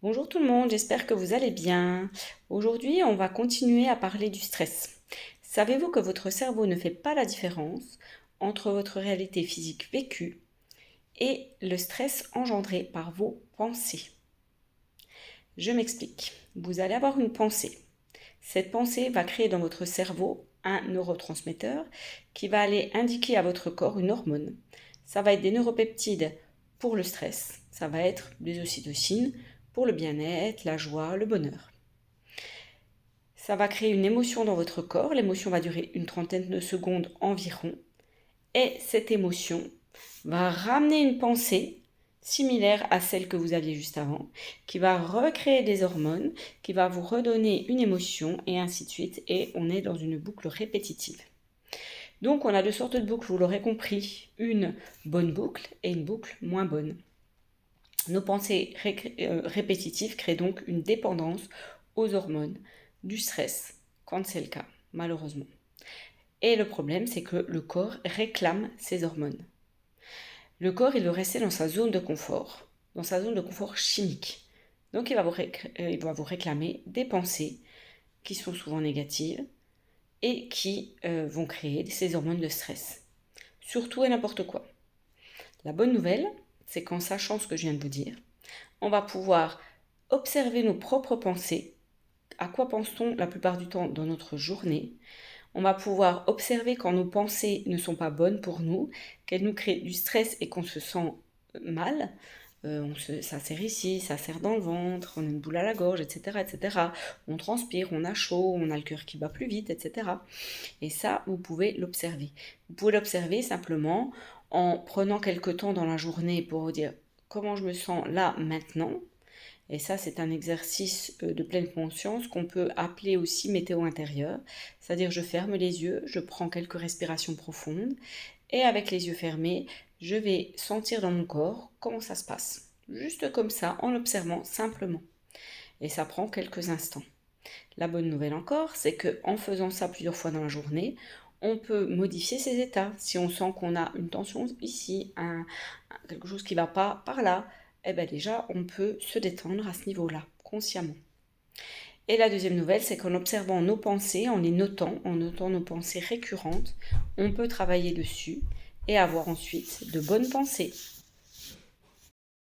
Bonjour tout le monde, j'espère que vous allez bien. Aujourd'hui, on va continuer à parler du stress. Savez-vous que votre cerveau ne fait pas la différence entre votre réalité physique vécue et le stress engendré par vos pensées? Je m'explique. Vous allez avoir une pensée. Cette pensée va créer dans votre cerveau un neurotransmetteur qui va aller indiquer à votre corps une hormone. Ça va être des neuropeptides pour le stress, ça va être des ocytocines pour le bien-être, la joie, le bonheur. Ça va créer une émotion dans votre corps, l'émotion va durer une trentaine de secondes environ, et cette émotion va ramener une pensée similaire à celle que vous aviez juste avant, qui va recréer des hormones, qui va vous redonner une émotion, et ainsi de suite, et on est dans une boucle répétitive. Donc on a deux sortes de boucles, vous l'aurez compris, une bonne boucle et une boucle moins bonne. Nos pensées répétitives créent donc une dépendance aux hormones du stress, quand c'est le cas, malheureusement. Et le problème, c'est que le corps réclame ces hormones. Le corps, il veut rester dans sa zone de confort, dans sa zone de confort chimique. Donc il va vous réclamer des pensées qui sont souvent négatives et qui vont créer ces hormones de stress. Surtout et n'importe quoi. La bonne nouvelle, c'est qu'en sachant ce que je viens de vous dire, on va pouvoir observer nos propres pensées. À quoi pense-t-on la plupart du temps dans notre journée? On va pouvoir observer quand nos pensées ne sont pas bonnes pour nous, qu'elles nous créent du stress et qu'on se sent mal. Ça serre ici, ça serre dans le ventre, on a une boule à la gorge, etc., etc. On transpire, on a chaud, on a le cœur qui bat plus vite, etc. Et ça, vous pouvez l'observer. Vous pouvez l'observer simplement en prenant quelques temps dans la journée pour vous dire comment je me sens là maintenant. Et ça, c'est un exercice de pleine conscience qu'on peut appeler aussi météo intérieure. C'est-à-dire, je ferme les yeux, je prends quelques respirations profondes et avec les yeux fermés, je vais sentir dans mon corps comment ça se passe. Juste comme ça, en observant simplement. Et ça prend quelques instants. La bonne nouvelle encore, c'est qu'en faisant ça plusieurs fois dans la journée, on peut modifier ses états. Si on sent qu'on a une tension ici, quelque chose qui ne va pas par là, eh bien déjà, on peut se détendre à ce niveau-là, consciemment. Et la deuxième nouvelle, c'est qu'en observant nos pensées, en notant nos pensées récurrentes, on peut travailler dessus et avoir ensuite de bonnes pensées.